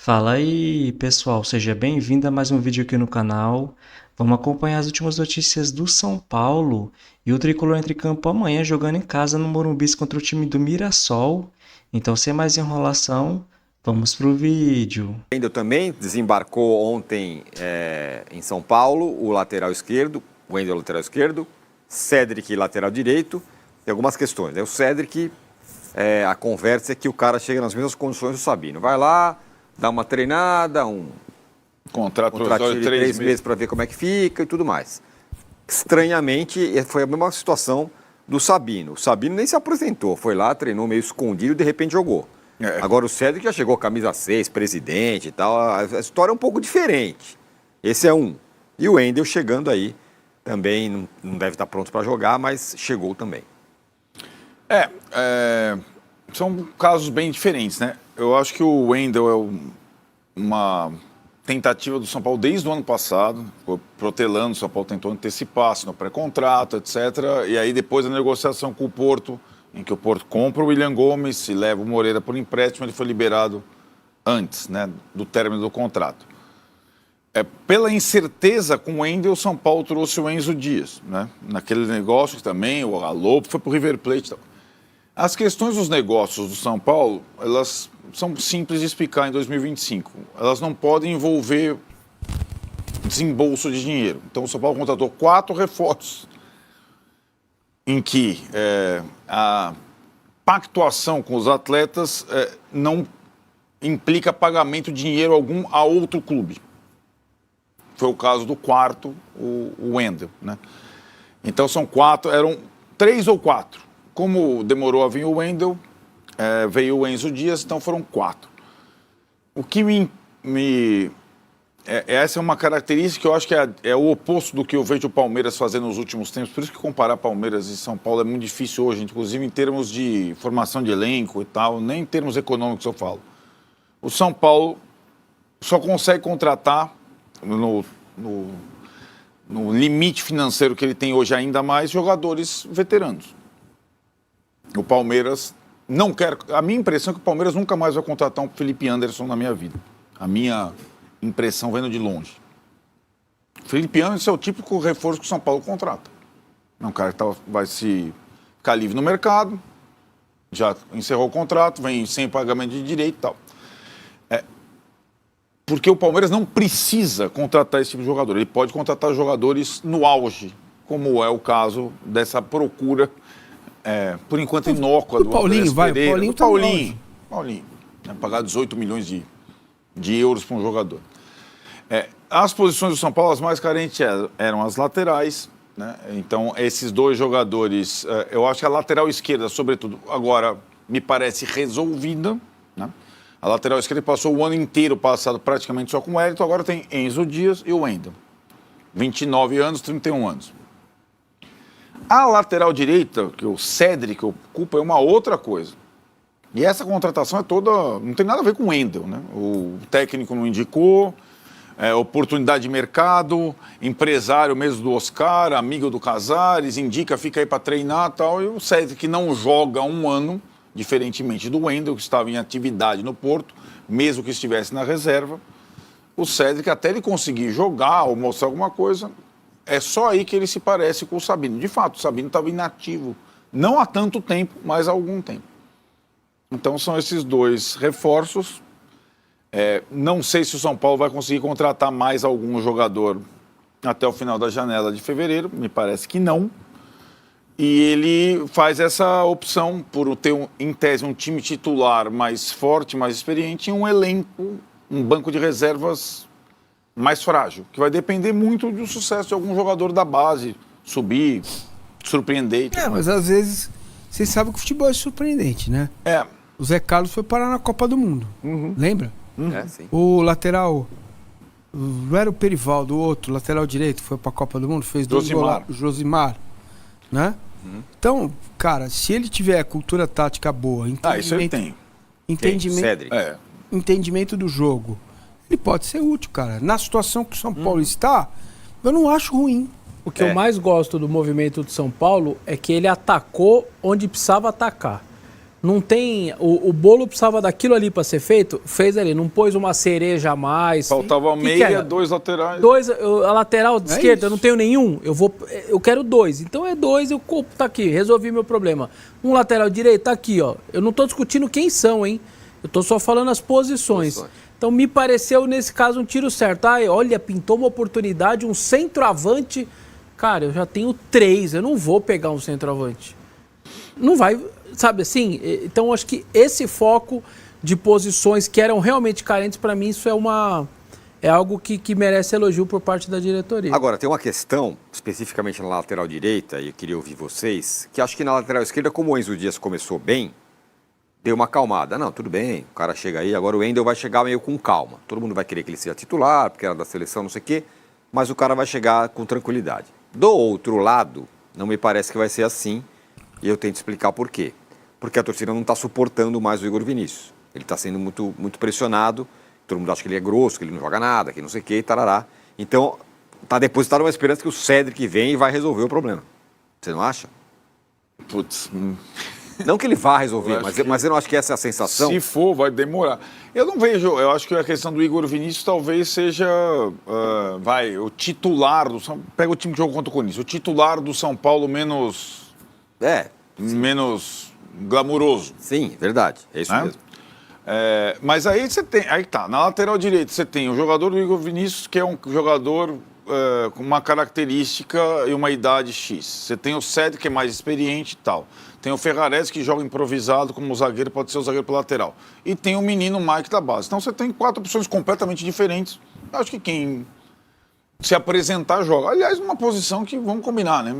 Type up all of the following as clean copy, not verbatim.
Fala aí, pessoal, seja bem-vindo a mais um vídeo aqui no canal. Vamos acompanhar as últimas notícias do São Paulo e o Tricolor entra em campo amanhã jogando em casa no Morumbi contra o time do Mirassol. Então, sem mais enrolação, vamos pro vídeo. Wendel também desembarcou ontem em São Paulo, o lateral esquerdo, o Wendel lateral esquerdo, Cédric lateral direito. Tem algumas questões, né? O Cédric, a conversa é que o cara chega nas mesmas condições do Sabino. Vai lá, dá uma treinada, um contratinho de 3 meses para ver como é que fica e tudo mais. Estranhamente, foi a mesma situação do Sabino. O Sabino nem se apresentou, foi lá, treinou meio escondido e de repente jogou. Agora o Cédric já chegou camisa 6, presidente e tal. A história é um pouco diferente. Esse é um. E o Wendel chegando aí também, não deve estar pronto para jogar, mas chegou também. São casos bem diferentes, né? Eu acho que o Wendel é uma tentativa do São Paulo desde o ano passado, ficou protelando, o São Paulo tentou antecipar, no pré-contrato, etc. E aí depois a negociação com o Porto, em que o Porto compra o William Gomes e leva o Moreira por empréstimo, ele foi liberado antes, né, do término do contrato. Pela incerteza com o Wendel, o São Paulo trouxe o Enzo Dias, né? Naquele negócio que também, o Alopo foi para o River Plate e tal. As questões dos negócios do São Paulo, elas são simples de explicar em 2025. Elas não podem envolver desembolso de dinheiro. Então, o São Paulo contratou 4 reforços em que a pactuação com os atletas não implica pagamento de dinheiro algum a outro clube. Foi o caso do quarto, o Wendel, né? Então, são 4, eram 3 ou 4. Como demorou a vir o Wendel, veio o Enzo Dias, então foram 4. O que essa é uma característica que eu acho que é o oposto do que eu vejo o Palmeiras fazer nos últimos tempos. Por isso que comparar Palmeiras e São Paulo é muito difícil hoje, inclusive em termos de formação de elenco e tal, nem em termos econômicos eu falo. O São Paulo só consegue contratar no limite financeiro que ele tem hoje ainda mais jogadores veteranos. O Palmeiras não quer... A minha impressão é que o Palmeiras nunca mais vai contratar um Felipe Anderson na minha vida. A minha impressão vendo de longe. Felipe Anderson é o típico reforço que o São Paulo contrata. É um cara que vai ficar livre no mercado, já encerrou o contrato, vem sem pagamento de direito e tal. Porque o Palmeiras não precisa contratar esse tipo de jogador. Ele pode contratar jogadores no auge, como é o caso dessa procura... por enquanto inócua do Paulinho, vai, Pereira, Paulinho, tá Paulinho, pagar 18 milhões de euros para um jogador. As posições do São Paulo, as mais carentes eram as laterais, né? Então, esses 2 jogadores, eu acho que a lateral esquerda, sobretudo, agora me parece resolvida, né? A lateral esquerda passou o ano inteiro passado praticamente só com o Wellington, agora tem Enzo Dias e o Wendel. 29 anos, 31 anos. A lateral direita, que o Cédric ocupa, é uma outra coisa. E essa contratação é toda... Não tem nada a ver com o Wendel, né? O técnico não indicou, oportunidade de mercado, empresário mesmo do Oscar, amigo do Casares, indica, fica aí para treinar e tal. E o Cédric não joga há um ano, diferentemente do Wendel, que estava em atividade no Porto, mesmo que estivesse na reserva. O Cédric, até ele conseguir jogar ou mostrar alguma coisa... É só aí que ele se parece com o Sabino. De fato, o Sabino estava inativo. Não há tanto tempo, mas há algum tempo. Então, são esses 2 reforços. Não sei se o São Paulo vai conseguir contratar mais algum jogador até o final da janela de fevereiro. Me parece que não. E ele faz essa opção por ter, em tese, um time titular mais forte, mais experiente e um elenco, um banco de reservas mais frágil, que vai depender muito do sucesso de algum jogador da base, subir, surpreender. Mas às vezes, vocês sabem que o futebol é surpreendente, né? O Zé Carlos foi parar na Copa do Mundo, lembra? Sim. O lateral, não era o Perivaldo, o outro, lateral direito, foi pra Copa do Mundo, fez 2 gols, Josimar, né? Então, cara, se ele tiver cultura tática boa, isso ele tem. Entendimento do jogo, ele pode ser útil, cara. Na situação que o São Paulo está, eu não acho ruim. O que eu mais gosto do movimento do São Paulo é que ele atacou onde precisava atacar. Não tem... O bolo precisava daquilo ali para ser feito, fez ali. Não pôs uma cereja a mais. Faltava Que meia, era? 2 laterais. A lateral de esquerda, isso. eu não tenho nenhum. Eu quero 2. Então é 2, eu tá aqui, resolvi meu problema. Um lateral direito, tá aqui, ó. Eu não tô discutindo quem são, hein? Eu tô só falando as posições. Então me pareceu, nesse caso, um tiro certo. Olha, pintou uma oportunidade, um centroavante. Cara, eu já tenho 3, eu não vou pegar um centroavante. Não vai, sabe assim? Então acho que esse foco de posições que eram realmente carentes, para mim, isso é algo que merece elogio por parte da diretoria. Agora, tem uma questão, especificamente na lateral direita, e eu queria ouvir vocês, que acho que na lateral esquerda, como o Enzo Dias começou bem, deu uma acalmada. Não, tudo bem, o cara chega aí, agora o Wendel vai chegar meio com calma. Todo mundo vai querer que ele seja titular, porque era da seleção, não sei o quê, mas o cara vai chegar com tranquilidade. Do outro lado, não me parece que vai ser assim, e eu tento explicar por quê. Porque a torcida não está suportando mais o Igor Vinícius. Ele está sendo muito, muito pressionado, todo mundo acha que ele é grosso, que ele não joga nada, que não sei o quê, e tarará. Então, está depositada uma esperança que o Cédric vem e vai resolver o problema. Você não acha? Putz, Não que ele vá resolver, Eu acho mas eu não acho que essa é a sensação. se for, vai demorar. Eu não vejo, eu acho que a questão do Igor Vinícius talvez seja, o titular do São... Pega o time que jogou contra o Corinthians, o titular do São Paulo menos glamuroso. Sim, verdade, é isso mesmo. Mas aí você tem, aí tá, na lateral direita você tem o jogador do Igor Vinícius, que é um jogador com uma característica e uma idade X. Você tem o Cédric, que é mais experiente e tal. Tem o Ferrarese, que joga improvisado como zagueiro, pode ser o zagueiro pela lateral. E tem o menino Mike da base. Então você tem 4 opções completamente diferentes. Eu acho que quem se apresentar joga. Aliás, uma posição que, vamos combinar, né?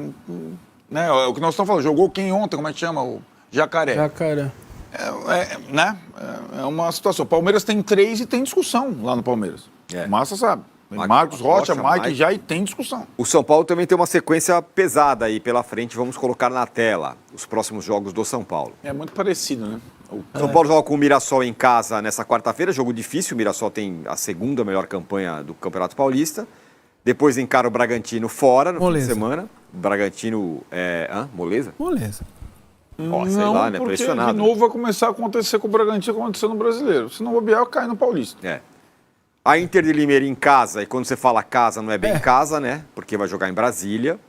O que nós estamos falando, jogou quem ontem, como é que chama? O Jacaré. Jacaré. É uma situação. O Palmeiras tem 3 e tem discussão lá no Palmeiras. Massa sabe. Marcos Rocha, Mike já e tem discussão. O São Paulo também tem uma sequência pesada aí pela frente, vamos colocar na tela os próximos jogos do São Paulo. É muito parecido, né? O São Paulo joga com o Mirassol em casa nessa quarta-feira, jogo difícil, o Mirassol tem a segunda melhor campanha do Campeonato Paulista. Depois encara o Bragantino fora no fim de semana. Bragantino, moleza? Moleza. Sei lá, né? Porque Pressionado. de novo vai começar a acontecer com o Bragantino, aconteceu no Brasileiro. Se não bobear, cai no Paulista. A Inter de Limeira em casa, e quando você fala casa, não é bem casa, né? Porque vai jogar em Brasília.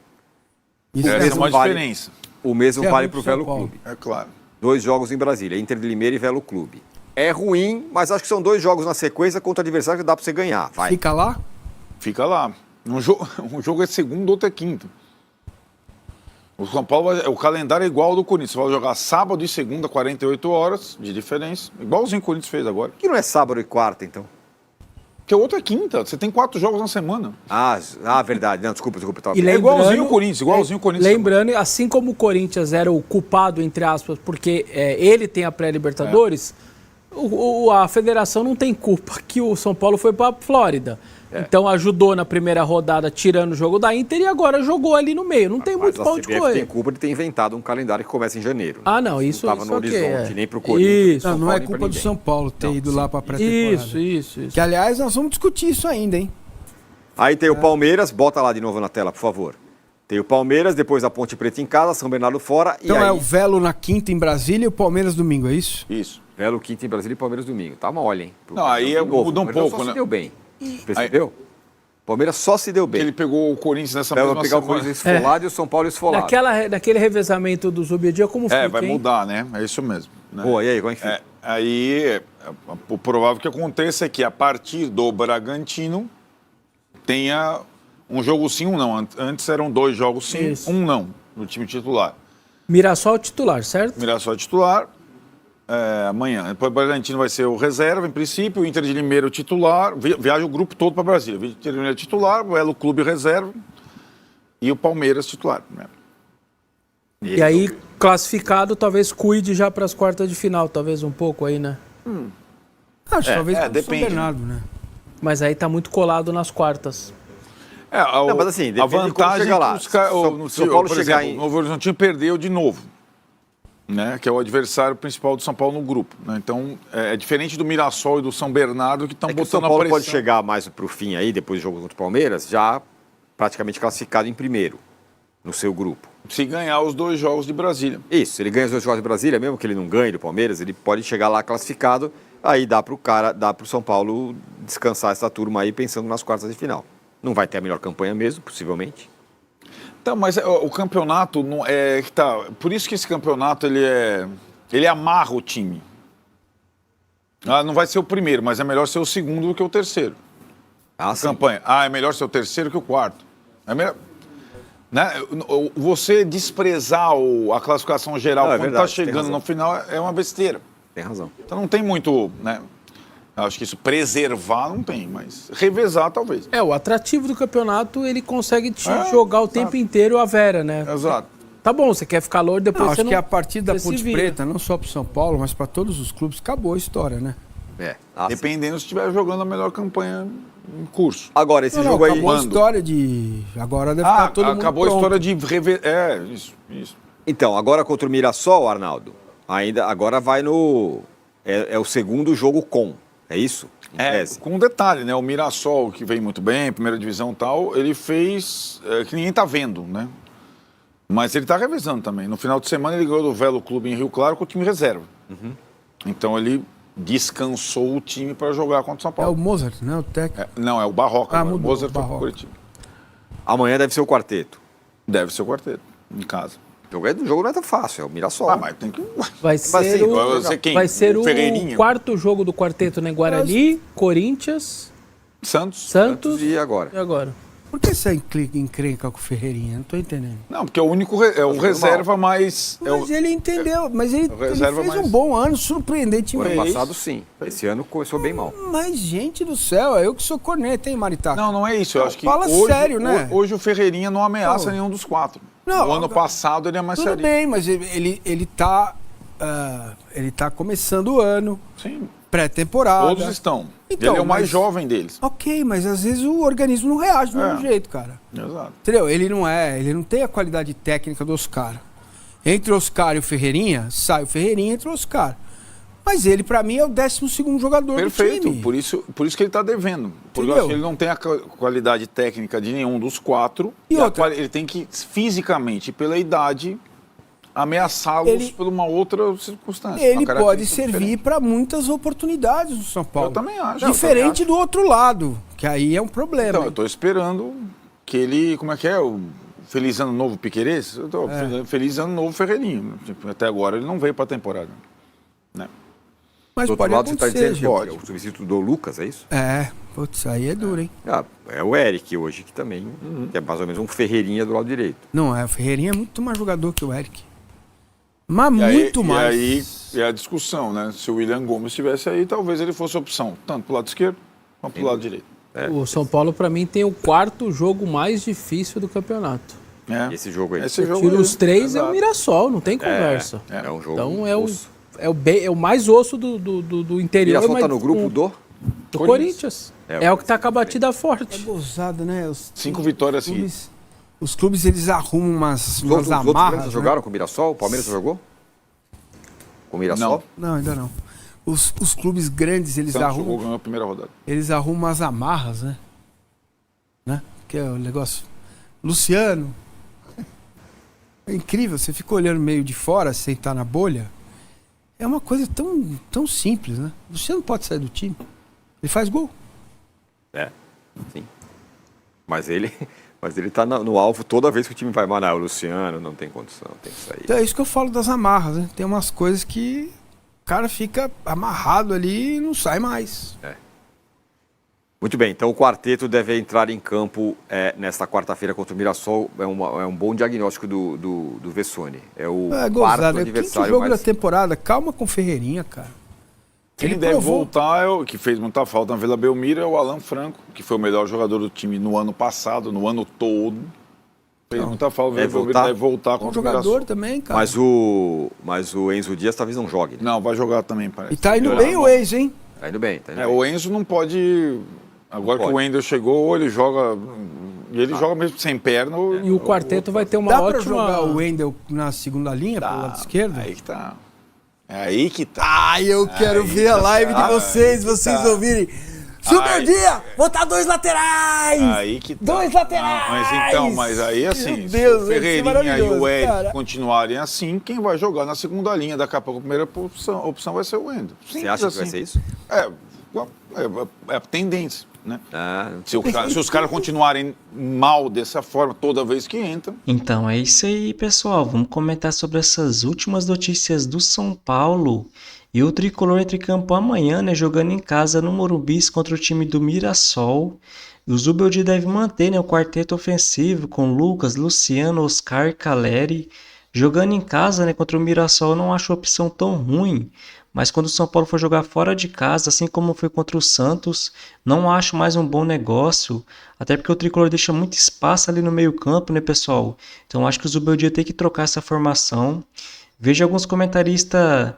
Isso Essa é uma diferença. O mesmo É vale ruim para o pro São Velo Paulo. Clube. É claro. 2 jogos em Brasília, Inter de Limeira e Velo Clube. É ruim, mas acho que são 2 jogos na sequência contra adversário que dá para você ganhar. Vai. Fica lá? Fica lá. Um jogo é segundo, outro é quinto. O São Paulo, o calendário é igual ao do Corinthians. Você vai jogar sábado e segunda, 48 horas de diferença. Igualzinho o Corinthians fez agora. Que não é sábado e quarta, então? Porque o outro é quinta. Você tem 4 jogos na semana. Verdade. Não, desculpa. E É igualzinho o Corinthians, Lembrando, assim como o Corinthians era o culpado, entre aspas, porque ele tem a pré-Libertadores, a federação não tem culpa que o São Paulo foi para a Flórida. Então ajudou na primeira rodada tirando o jogo da Inter e agora jogou ali no meio. Não tem muito pau de correr. Tem culpa de ter inventado um calendário que começa em janeiro. Ah, não, isso não estava no ok, horizonte, nem pro Corinthians. Isso. Não é culpa do São Paulo ter ido lá para pré-temporada. Isso. Que, aliás, nós vamos discutir isso ainda, hein? Aí tem o Palmeiras, bota lá de novo na tela, por favor. Tem o Palmeiras, depois a Ponte Preta em casa, São Bernardo fora. Então e aí... é o Velo na quinta em Brasília e o Palmeiras domingo, é isso? Isso. Velo, quinta em Brasília e Palmeiras domingo. Tá mole, hein? Não, aí muda um pouco, só né? se deu bem. Percebeu? Palmeiras só se deu bem. Ele pegou o Corinthians nessa Vai mesma pegar o semana. Corinthians esfolado e o São Paulo esfolado. Naquele revezamento do Zubidia, como fica, Vai hein? mudar, né? É isso mesmo. Né? Boa, e aí, como é que fica? O provável que aconteça é que a partir do Bragantino tenha um jogo sim, um não. Antes eram 2 jogos sim, Isso. um não, no time titular. Mirassol titular, certo? Mirassol titular, amanhã. Depois o Bragantino vai ser o reserva, em princípio, o Inter de Limeira o titular, viaja o grupo todo para Brasília. O Inter de Limeira titular, o Elo Clube reserva e o Palmeiras titular. Né? E aí, classificado, talvez cuide já para as quartas de final, talvez um pouco aí, né? Acho, talvez pro São depende, Bernardo, né? Mas aí tá muito colado nas quartas. Não, mas assim, a depende de como vantagem chega lá. que os caras... São Paulo por chegar exemplo, o Novo Horizontino perdeu de novo, né? Que é o adversário principal do São Paulo no grupo. Né? Então, é diferente do Mirassol e do São Bernardo que estão É que o botando São Paulo a pressão. pode chegar mais pro fim aí, depois do jogo contra o Palmeiras, já praticamente classificado em primeiro no seu grupo. Se ganhar os 2 jogos de Brasília. Isso, ele ganha os 2 jogos de Brasília, mesmo que ele não ganhe do Palmeiras, ele pode chegar lá classificado, aí dá pro São Paulo descansar essa turma aí pensando nas quartas de final. Não vai ter a melhor campanha mesmo, possivelmente. Então, mas o campeonato não é que tá. Por isso que esse campeonato ele amarra o time. Não vai ser o primeiro, mas é melhor ser o segundo do que o terceiro. Campanha. É melhor ser o terceiro que o quarto. É melhor. Né? Você desprezar a classificação geral quando está chegando no final é uma besteira. Tem razão. Então não tem muito, né? Acho que isso preservar não tem, mas revezar talvez. O atrativo do campeonato, ele consegue te jogar o tempo inteiro a Vera, né? Exato. Tá bom, você quer ficar longe, depois você acho que a partir da Ponte vira. Preta, não só para São Paulo, mas para todos os clubes, acabou a história, né? Dependendo se estiver jogando a melhor campanha em curso. Agora, esse jogo aí... Acabou a história de... Agora deve estar todo mundo acabou pronto. a história de isso. Então, agora contra o Mirassol, Arnaldo, agora vai no... É o segundo jogo é isso? Com um detalhe, né? O Mirassol, que vem muito bem, primeira divisão e tal, ele fez que ninguém tá vendo, né? Mas ele tá revezando também. No final de semana ele ganhou do Velo Clube em Rio Claro com o time reserva. Então ele descansou o time para jogar contra o São Paulo. É o Mozart, né? O técnico. Não, é o Barroca. Mudou, o Mozart foi pro Barroca. Curitiba. Amanhã deve ser o quarteto. Deve ser o quarteto, em casa. O jogo não é tão fácil, é o Mirassol. Mas tem que... Vai ser vai ser o quarto jogo do quarteto, né? Guarani, Corinthians, Santos e agora. Por que você encrenca com o Ferreirinha? Não tô entendendo. Não, porque é o único o reserva mais... Mas ele entendeu, mas ele fez mais... um bom ano, surpreendentemente. Ano passado, sim. Esse ano começou bem mal. Mas, gente do céu, eu que sou corneta, hein, Maritaca? Não é isso. Eu acho que fala hoje, sério, né? Hoje o Ferreirinha não ameaça nenhum dos 4. Não, o ano passado ele é mais sério. Tudo bem, mas ele tá começando o ano. Sim. Pré-temporada. Todos estão. Então, ele é o mais jovem deles. Ok, mas às vezes o organismo não reage do mesmo jeito, cara. Exato. Entendeu? Ele não tem a qualidade técnica do Oscar. Entre o Oscar e o Ferreirinha, sai o Ferreirinha entre o Oscar. Mas ele, pra mim, é o 12º jogador do time. Por isso que ele tá devendo. Porque eu acho que ele não tem a qualidade técnica de nenhum dos 4. E outra? Ele tem que, fisicamente, pela idade, ameaçá-los por uma outra circunstância. Ele pode servir para muitas oportunidades no São Paulo. Eu também acho. Diferente do outro lado, que aí é um problema. Então, eu estou esperando que ele... Como é que é? O Feliz Ano Novo Piquerez? Feliz Ano Novo Ferreirinho. Até agora ele não veio para a temporada. Né? Mas do pode outro lado, você está acontecer, dizendo que é o substituto do Lucas, é isso? Putz, aí é duro, hein? É o Eric hoje, que também é mais ou menos um Ferreirinha do lado direito. Não, o Ferreirinha é muito mais jogador que o Eric. Mas muito mais. E aí é a discussão, né? Se o William Gomes estivesse aí, talvez ele fosse opção, tanto pro lado esquerdo quanto pro lado direito. O São Paulo, para mim, tem o 4º jogo mais difícil do campeonato. Esse jogo aí. Tira os 3, é o Mirassol, não tem conversa. É um jogo. Então é o mais osso do interior. O Mirassol tá no grupo do Corinthians. É o que tá com a batida forte. É gozado, né? 5 vitórias seguidas. Os clubes, eles arrumam umas outros amarras. Os jogaram com o Mirassol? O Palmeiras jogou? Com o Mirassol? Não, ainda não. Os clubes grandes, eles arrumam... ganhou a primeira rodada. Eles arrumam umas amarras, né? Que é o negócio... Luciano. É incrível, você fica olhando meio de fora, sem estar na bolha. É uma coisa tão simples, né? O Luciano pode sair do time. Ele faz gol. Sim. Mas ele tá no alvo toda vez que o time vai manar. O Luciano não tem condição, tem que sair. Então é isso que eu falo das amarras, né? Tem umas coisas que o cara fica amarrado ali e não sai mais. Muito bem, então o quarteto deve entrar em campo nesta quarta-feira contra o Mirassol. É um bom diagnóstico do Vessone. É o quarto adversário. Jogo da temporada, calma com o Ferreirinha, cara. Quem deve voltar, que fez muita falta na Vila Belmiro, é o Alan Franco, que foi o melhor jogador do time no ano passado, no ano todo. Fez muita falta. Deve voltar com o jogador também, cara. Mas o Enzo Dias talvez não jogue. Né? Não, vai jogar também, parece. E tá indo bem o Enzo, hein? Tá indo bem. O Enzo não pode... Agora que o Wendel chegou, ele joga... E ele joga mesmo sem perna. E o quarteto vai ter uma Dá ótima... pra jogar o Wendel na segunda linha, pelo lado esquerdo? Aí que tá. É aí que tá. Ai, eu quero ver a live de vocês ouvirem. Zubeldia, botar 2 laterais! Aí que tá. 2 laterais! Não, mas então, mas aí assim, Meu Deus, se o Ferreirinha e o Eric cara. continuarem assim, quem vai jogar na segunda linha? Daqui a pouco a primeira opção vai ser o Wendel. Você acha que vai ser isso? É a tendência, né? Ah, Se os caras continuarem mal dessa forma toda vez que entram. Então é isso aí, pessoal. Vamos comentar sobre essas últimas notícias do São Paulo. E o Tricolor entra em campo amanhã, né, jogando em casa no Morumbi contra o time do Mirassol. E o Zubeldia deve manter, né, o quarteto ofensivo com Lucas, Luciano, Oscar e Caleri. Jogando em casa, né, contra o Mirassol, eu não acho a opção tão ruim. Mas quando o São Paulo for jogar fora de casa, assim como foi contra o Santos, não acho mais um bom negócio. Até porque o Tricolor deixa muito espaço ali no meio-campo, né, pessoal? Então acho que o Zubeldia tem que trocar essa formação. Vejo alguns comentaristas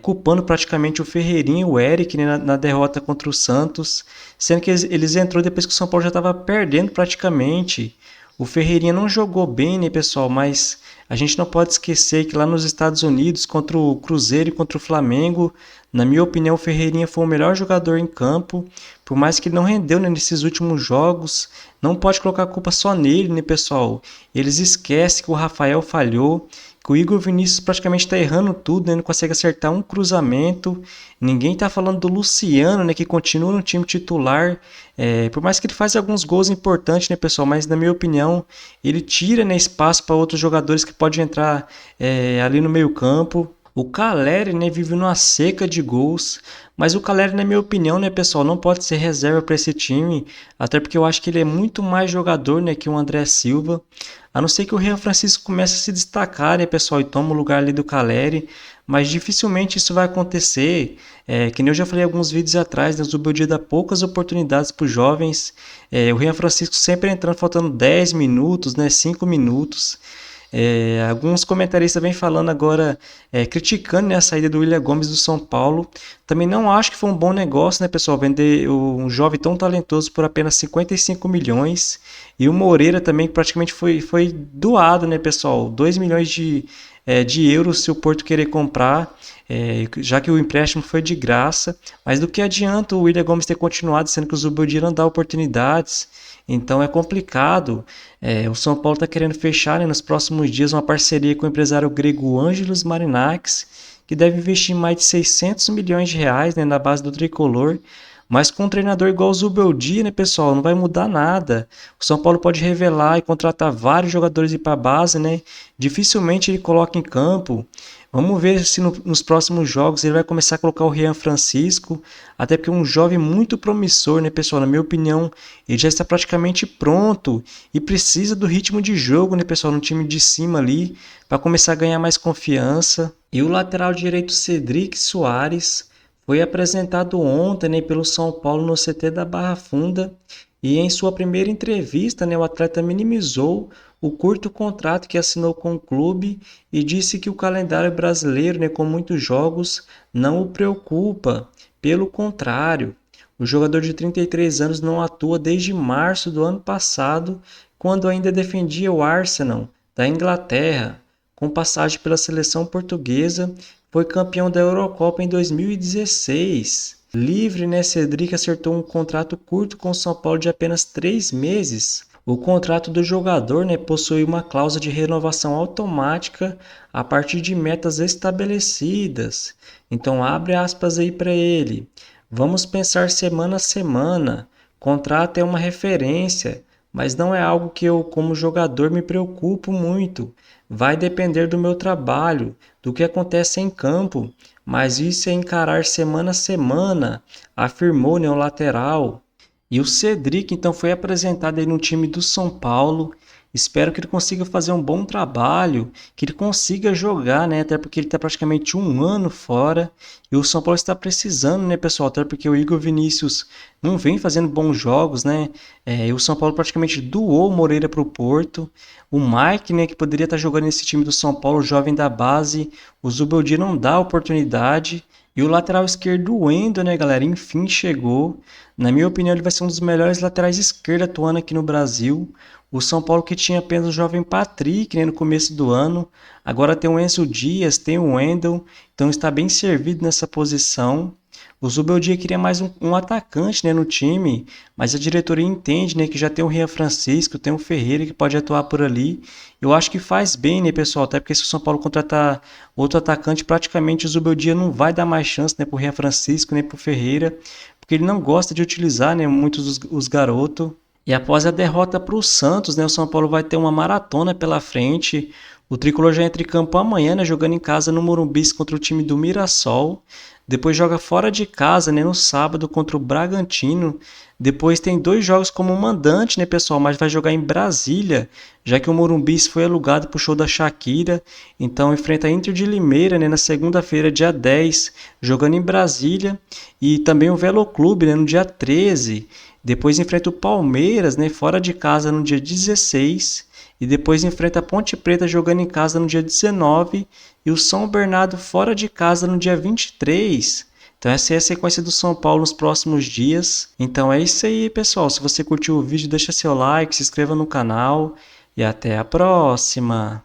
culpando praticamente o Ferreirinha e o Eric, né, na derrota contra o Santos, sendo que eles entrou depois que o São Paulo já estava perdendo praticamente. O Ferreirinha não jogou bem, né, pessoal? Mas a gente não pode esquecer que lá nos Estados Unidos, contra o Cruzeiro e contra o Flamengo, na minha opinião, o Ferreirinha foi o melhor jogador em campo. Por mais que ele não rendeu, né, nesses últimos jogos, não pode colocar a culpa só nele, né, pessoal? Eles esquecem que o Rafael falhou, que o Igor Vinícius praticamente está errando tudo, né? Não consegue acertar um cruzamento. Ninguém está falando do Luciano, né? Que continua no time titular. Por mais que ele faça alguns gols importantes, né, pessoal? Mas, na minha opinião, ele tira, né, espaço para outros jogadores que podem entrar ali no meio campo. O Caleri, né, vive numa seca de gols, mas o Caleri, na minha opinião, né, pessoal, não pode ser reserva para esse time, até porque eu acho que ele é muito mais jogador, né, que o André Silva, a não ser que o Rian Francisco comece a se destacar, né, pessoal, e toma o lugar ali do Caleri, mas dificilmente isso vai acontecer, que nem eu já falei alguns vídeos atrás, né, o Zubeldia dá poucas oportunidades para os jovens, o Rian Francisco sempre entrando faltando 10 minutos, né, 5 minutos, alguns comentaristas vêm falando agora, criticando, né, a saída do William Gomes do São Paulo. Também não acho que foi um bom negócio, né, pessoal, vender um jovem tão talentoso por apenas 55 milhões. E o Moreira também praticamente foi doado, né, pessoal, 2 milhões de euros se o Porto querer comprar, já que o empréstimo foi de graça. Mas do que adianta o William Gomes ter continuado, sendo que o Zubeldia não dá oportunidades? Então é complicado. O São Paulo está querendo fechar, né, nos próximos dias uma parceria com o empresário grego Ângelos Marinakis, que deve investir mais de 600 milhões de reais, né, na base do Tricolor. Mas com um treinador igual o Zubeldia, né, pessoal, não vai mudar nada. O São Paulo pode revelar e contratar vários jogadores para a base, né? Dificilmente ele coloca em campo. Vamos ver se nos próximos jogos ele vai começar a colocar o Rian Francisco, até porque é um jovem muito promissor, né, pessoal? Na minha opinião, ele já está praticamente pronto e precisa do ritmo de jogo, né, pessoal, no time de cima ali, para começar a ganhar mais confiança. E o lateral direito Cedric Soares foi apresentado ontem, né, pelo São Paulo no CT da Barra Funda, e em sua primeira entrevista, né, o atleta minimizou o curto contrato que assinou com o clube e disse que o calendário brasileiro, né, com muitos jogos, não o preocupa. Pelo contrário, o jogador de 33 anos não atua desde março do ano passado, quando ainda defendia o Arsenal da Inglaterra, com passagem pela seleção portuguesa. Foi campeão da Eurocopa em 2016. Livre, né, Cedric acertou um contrato curto com o São Paulo de apenas 3 meses. O contrato do jogador, né, possui uma cláusula de renovação automática a partir de metas estabelecidas. Então abre aspas aí para ele. Vamos pensar semana a semana. Contrato é uma referência, mas não é algo que eu, como jogador, me preocupo muito. Vai depender do meu trabalho, do que acontece em campo, mas isso é encarar semana a semana, afirmou, né, o lateral. E o Cedric, então, foi apresentado aí no time do São Paulo. Espero que ele consiga fazer um bom trabalho, que ele consiga jogar, né? Até porque ele está praticamente um ano fora. E o São Paulo está precisando, né, pessoal? Até porque o Igor Vinícius não vem fazendo bons jogos, né? E o São Paulo praticamente doou o Moreira para o Porto. O Mike, né, que poderia estar jogando nesse time do São Paulo, jovem da base, o Zubeldia não dá oportunidade. E o lateral esquerdo, o Wendel, né, galera, enfim chegou. Na minha opinião, ele vai ser um dos melhores laterais esquerdos atuando aqui no Brasil. O São Paulo que tinha apenas o jovem Patrick, né, no começo do ano. Agora tem o Enzo Dias, tem o Wendel, então está bem servido nessa posição. O Zubeldia queria mais um atacante, né, no time, mas a diretoria entende, né, que já tem o Rian Francisco, tem o Ferreira que pode atuar por ali. Eu acho que faz bem, né, pessoal, até porque se o São Paulo contratar outro atacante, praticamente o Zubeldia não vai dar mais chance, né, pro Rian Francisco, nem pro Ferreira, porque ele não gosta de utilizar, né, muitos os garotos. E após a derrota para o Santos, né, o São Paulo vai ter uma maratona pela frente. O Tricolor já entra em campo amanhã, né, jogando em casa no Morumbi contra o time do Mirassol. Depois joga fora de casa, né, no sábado contra o Bragantino. Depois tem 2 jogos como mandante, né, pessoal, mas vai jogar em Brasília, já que o Morumbi foi alugado para o show da Shakira. Então enfrenta a Inter de Limeira, né, na segunda-feira, dia 10, jogando em Brasília. E também o Veloclube, né, no dia 13. Depois enfrenta o Palmeiras, né, fora de casa no dia 16. E depois enfrenta a Ponte Preta jogando em casa no dia 19. E o São Bernardo fora de casa no dia 23. Então essa é a sequência do São Paulo nos próximos dias. Então é isso aí, pessoal. Se você curtiu o vídeo, deixa seu like, se inscreva no canal. E até a próxima!